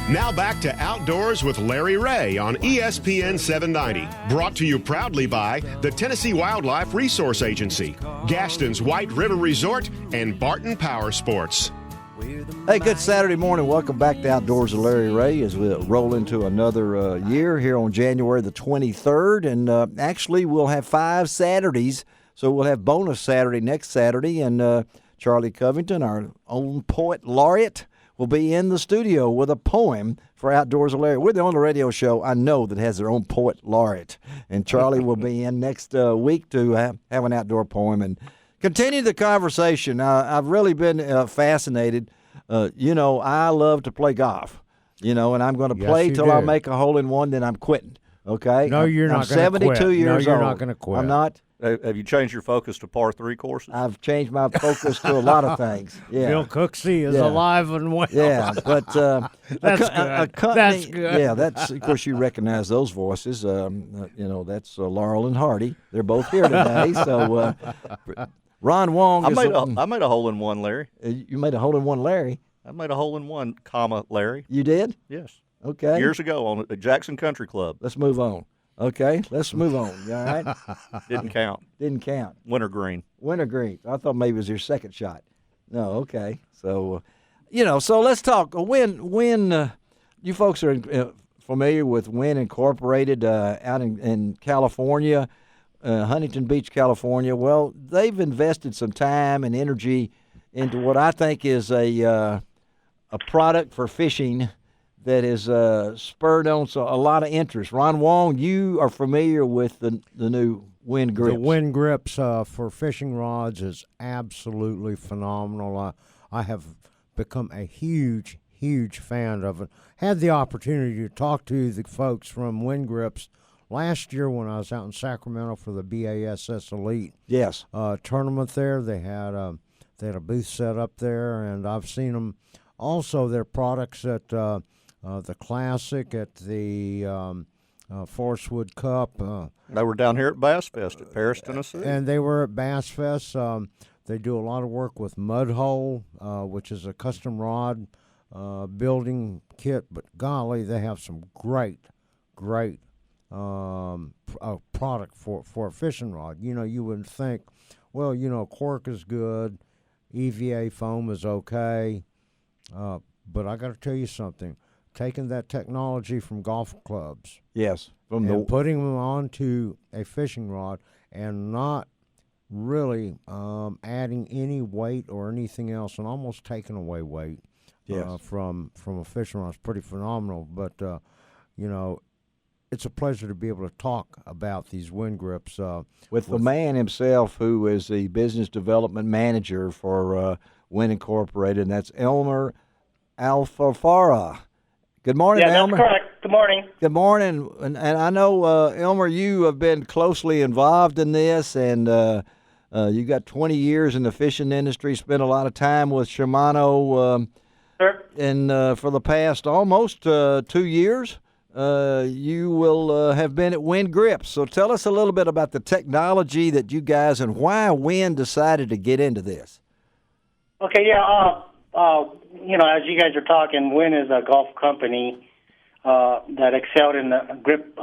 Now back to Outdoors with Larry Ray on ESPN 790. Brought to you proudly by the Tennessee Wildlife Resource Agency, Gaston's White River Resort, and Barton Power Sports. Hey, good Saturday morning. Welcome back to Outdoors with Larry Ray as we roll into another year here on January the 23rd. And actually, we'll have 5 Saturdays, so we'll have bonus Saturday next Saturday. And Charlie Covington, our own poet laureate, will be in the studio with a poem for Outdoors with Larry. We're the only radio show I know that has their own poet laureate. And Charlie will be in next week to have an outdoor poem and continue the conversation. I've really been fascinated. I love to play golf, and I'm going to play till I make a hole-in-one, then I'm quitting, okay? No, you're not going to quit. I'm 72 years old. No, you're not going to quit. I'm not. Have you changed your focus to par 3 courses? I've changed my focus to a lot of things. Yeah. Bill Cooksey is alive and well. Yeah, but that's good. That's good. Yeah, that's of course you recognize those voices. That's Laurel and Hardy. They're both here today. So Ron Wong. I made a hole-in-one, Larry. You made a hole-in-one, Larry. I made a hole-in-one, Larry. You did? Yes. Okay. Years ago at Jackson Country Club. Let's move on. Okay, let's move on. All right. Didn't count. Wintergreen. I thought maybe it was your second shot. No, okay. So, so let's talk. Winn, you folks are familiar with Winn Incorporated out in California, Huntington Beach, California. Well, they've invested some time and energy into what I think is a product for fishing that has spurred on a lot of interest. Ron Wong, you are familiar with the new Winn grips. The Winn grips for fishing rods is absolutely phenomenal. I have become a huge, huge fan of it. Had the opportunity to talk to the folks from Winn grips last year when I was out in Sacramento for the BASS Elite tournament there. They had a booth set up there, and I've seen them. Also, their products at the Classic, at the Forestwood Cup. They were down here at Bass Fest at Paris, Tennessee. And they were at Bass Fest. They do a lot of work with Mudhole, which is a custom rod building kit. But golly, they have some great product for a fishing rod. You wouldn't think, cork is good, EVA foam is okay, but I got to tell you something. Taking that technology from golf clubs, and putting them onto a fishing rod, and not really adding any weight or anything else, and almost taking away weight from a fishing rod is pretty phenomenal. But it's a pleasure to be able to talk about these Winn grips with the man himself, who is the business development manager for Winn Incorporated, and that's Elmer Alfafara. Good morning, Elmer. Yeah, that's correct. Good morning. Good morning. And I know, Elmer, you have been closely involved in this, and you got 20 years in the fishing industry, spent a lot of time with Shimano. Sure. And for the past almost 2 years, you will have been at Winn Grips. So tell us a little bit about the technology that you guys, and why Winn decided to get into this. Okay, yeah. As you guys are talking, Winn is a golf company that excelled in the grip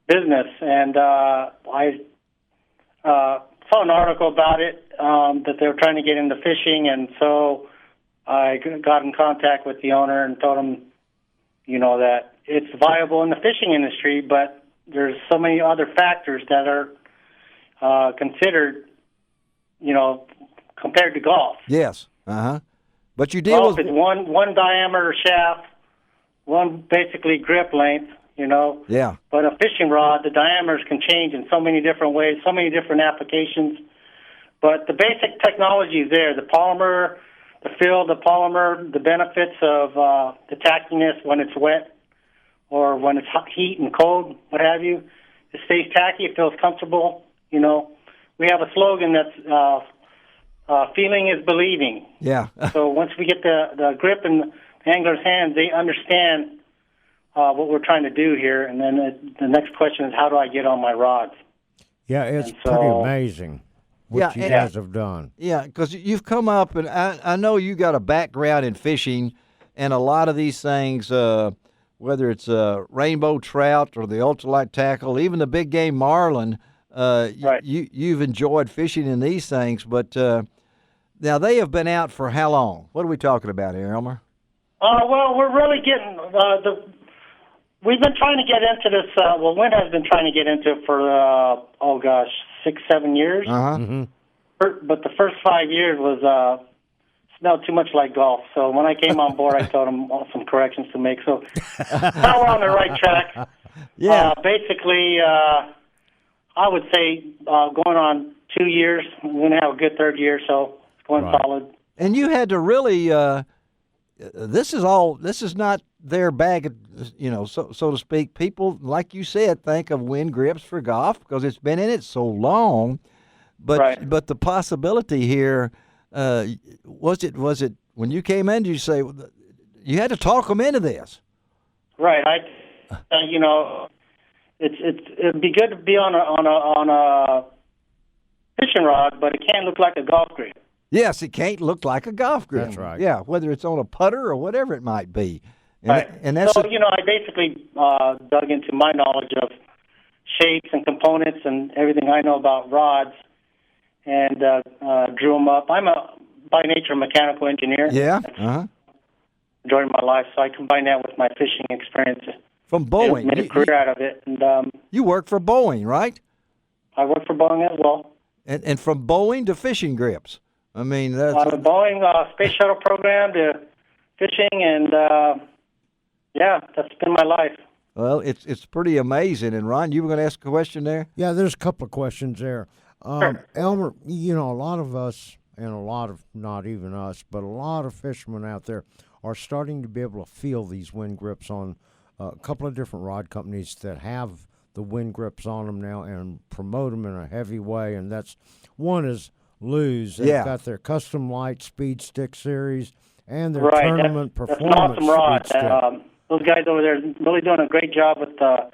business, and I saw an article about it that they were trying to get into fishing, and so I got in contact with the owner and told him, that it's viable in the fishing industry, but there's so many other factors that are considered, compared to golf. Yes. But you deal with it's one diameter shaft, one basically grip length, Yeah. But a fishing rod, the diameters can change in so many different ways, so many different applications. But the basic technology is there. The polymer, the feel, the polymer, the benefits of the tackiness when it's wet or when it's heat and cold, what have you. It stays tacky. It feels comfortable. We have a slogan that's feeling is believing. Yeah. So once we get the grip in the angler's hands, they understand what we're trying to do here. And then the next question is, how do I get on my rods? Yeah, it's pretty amazing what you guys have done. Yeah, because you've come up, and I know you got a background in fishing, and a lot of these things, whether it's rainbow trout or the ultralight tackle, even the big game marlin, Right. you've enjoyed fishing in these things. But now they have been out for how long? What are we talking about here, Elmer? Well, we're really getting we've been trying to get into this. Winn has been trying to get into it for 6, 7 years. Uh-huh. But the first 5 years was smelled too much like golf. So when I came on board, I told them some corrections to make. So now we're on the right track. Yeah. Basically, I would say going on 2 years. We're going to have a good third year, so it's going solid. And you had to really. This is not their bag, so to speak. People, like you said, think of Winn grips for golf because it's been in it so long. But the possibility here, was it when you came in? Did you say you had to talk them into this? Right. It'd be good to be on a fishing rod, but it can't look like a golf grip. Yes, it can't look like a golf grip. That's right. Yeah, whether it's on a putter or whatever it might be. And, Right. and that's so, I basically dug into my knowledge of shapes and components and everything I know about rods and drew them up. I'm by nature a mechanical engineer. yeah. During my life, so I combine that with my fishing experience. From Boeing. Made a career out of it. And you work for Boeing, right? I work for Boeing as well. And from Boeing to fishing grips. I mean, that's The Boeing Space Shuttle program to fishing, and that's been my life. well, it's pretty amazing. And Ron, you were going to ask a question there? Yeah, there's a couple of questions there. Sure. Elmer, a lot of us, and a lot of, not even us, but a lot of fishermen out there are starting to be able to feel these Winn grips on a couple of different rod companies that have the Winn grips on them now and promote them in a heavy way. And that's one is Lew's. They've got their custom light speed stick series and their tournament that's performance an awesome rod. speed stick. Those guys over there really doing a great job with the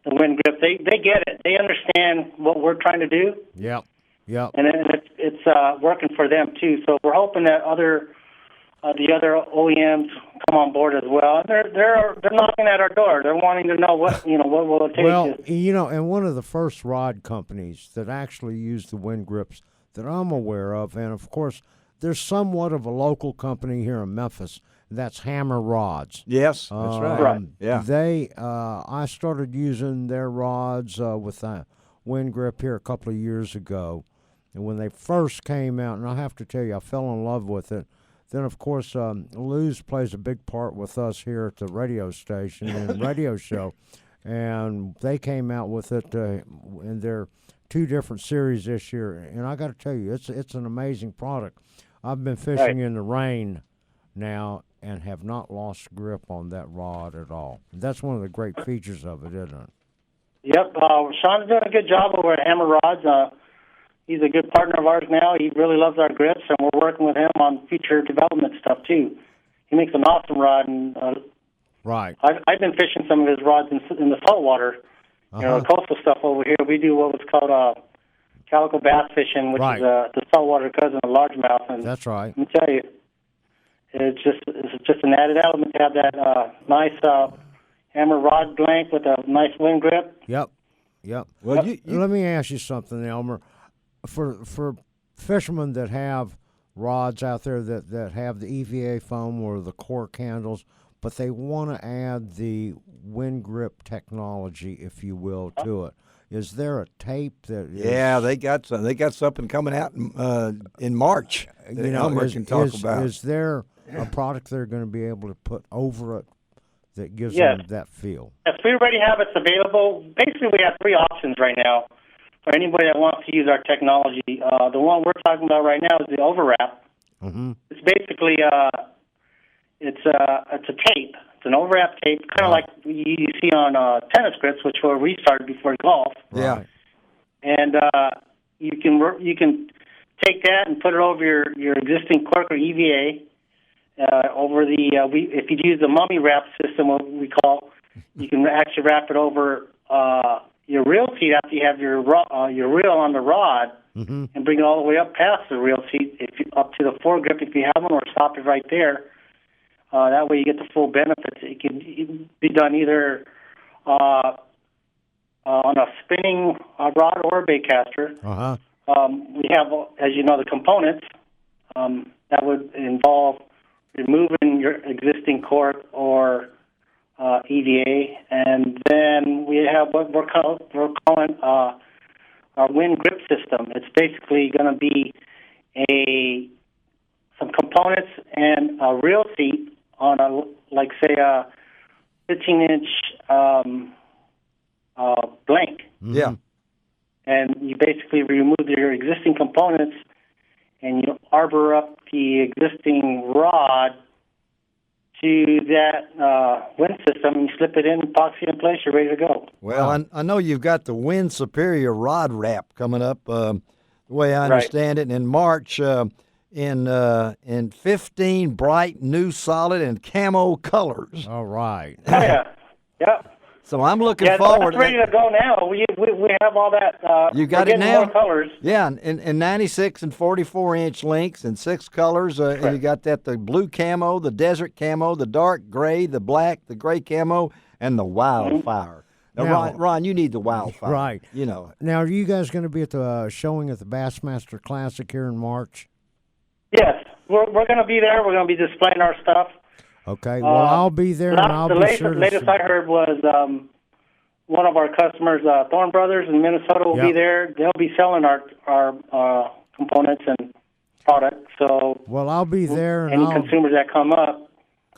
Winn grip. They get it. They understand what we're trying to do. Yep. And it's working for them too. So we're hoping that the other OEMs come on board as well. They're knocking at our door. They're wanting to know what will it take. Well, and one of the first rod companies that actually used the Winn grips that I'm aware of, and of course there's somewhat of a local company here in Memphis. That's Hammer Rods. Yes, that's right. Yeah. I started using their rods with a Winn grip here a couple of years ago, and when they first came out, and I have to tell you, I fell in love with it. Then, of course, Lew's plays a big part with us here at the radio station and radio show, and they came out with it in their 2 different series this year. And I got to tell you, it's an amazing product. I've been fishing in the rain now and have not lost grip on that rod at all. That's one of the great features of it, isn't it? Yep. Sean's doing a good job over at Hammer Rods. He's a good partner of ours now. He really loves our grips, and we're working with him on future development stuff, too. He makes an awesome rod. And right. I've been fishing some of his rods in the saltwater, the coastal stuff over here. We do what was called calico bass fishing, which is the saltwater cousin of largemouth. And that's right. Let me tell you, it's just an added element to have that nice hammer rod blank with a nice Winn grip. Yep. Well, let me ask you something, Elmer. For fishermen that have rods out there that have the EVA foam or the cork handles, but they want to add the Winn grip technology, if you will, to it. Is there a tape that? Yeah, they got some. They got something coming out in March. Elmer can talk about. Is there a product they're going to be able to put over it that gives them that feel? Yes, we already have it available. Basically, we have 3 options right now for anybody that wants to use our technology. The one we're talking about right now is the overwrap. Mm-hmm. It's basically it's a tape. It's an overwrap tape, kind of like you see on tennis grips, which were restarted before golf. Yeah, and you can take that and put it over your existing cork or EVA. Over if you use the mummy wrap system, what we call, you can actually wrap it over your reel seat after you have your reel on the rod, and bring it all the way up past the reel seat, up to the foregrip if you have one, or stop it right there. That way you get the full benefits. It can be done either on a spinning rod or a bait caster. Uh-huh. We have, as you know, the components. That would involve removing your existing cork or EVA, and then we have what we're calling our Winn grip system. It's basically going to be some components and a reel seat on a, like say, a 15-inch blank. Yeah. And you basically remove your existing components and you arbor up the existing rod to that Winn system, and you slip it in, epoxy in place, you're ready to go. Well, I know you've got the Winn Superior rod wrap coming up, the way I understand it, in March in 15 bright, new, solid, and camo colors. All right. Oh, yeah. Yeah. So I'm looking Yeah, forward. that's ready to go now. We have all that. You got we're it getting now? more colors. Yeah, in 96 and 44-inch lengths and 6 colors. And you got the blue camo, the desert camo, the dark gray, the black, the gray camo, and the wildfire. Now, Now- Ron, you need the wildfire. Right. You know. Now, are you guys going to be at the showing at the Bassmaster Classic here in March? Yes, we're going to be there. We're going to be displaying our stuff. Okay. Well, I'll be there, and I'll the be latest, sure to latest see- I heard was one of our customers, Thorn Brothers in Minnesota, will be Yep. there. They'll be selling our components and products. So Well, I'll be there, and any consumers that come up,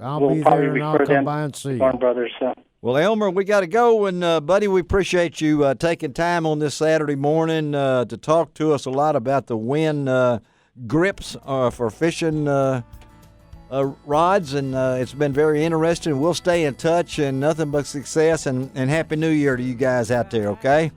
I'll we'll be probably there, and I'll refer come them by and to see Thorn you. Brothers. So. Well, Elmer, we got to go, and buddy, we appreciate you taking time on this Saturday morning to talk to us a lot about the Winn grips for fishing rods, and it's been very interesting. We'll stay in touch, and nothing but success, and Happy New Year to you guys out there, okay?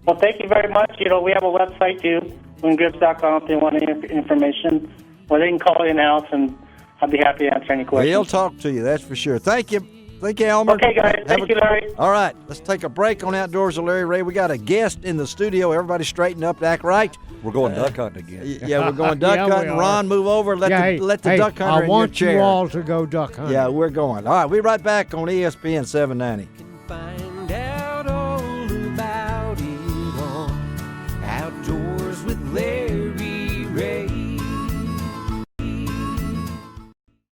Well, thank you very much. You know, we have a website too, winngrips.com, if they want any information, or they can call in-house, and I'll be happy to answer any questions. He'll talk to you, that's for sure. Thank you. Thank you, Elmer. Okay, guys. Thank you, Larry. All right, let's take a break on Outdoors with Larry Ray. We got a guest in the studio. Everybody straighten up, act right. We're going duck hunting again. Yeah, we're going duck Yeah, we hunting. are. Ron, move over. Let the hey, duck hunter I in want your chair. you all to go duck hunting. Yeah, we're going. All right, we'll be right back on ESPN 790.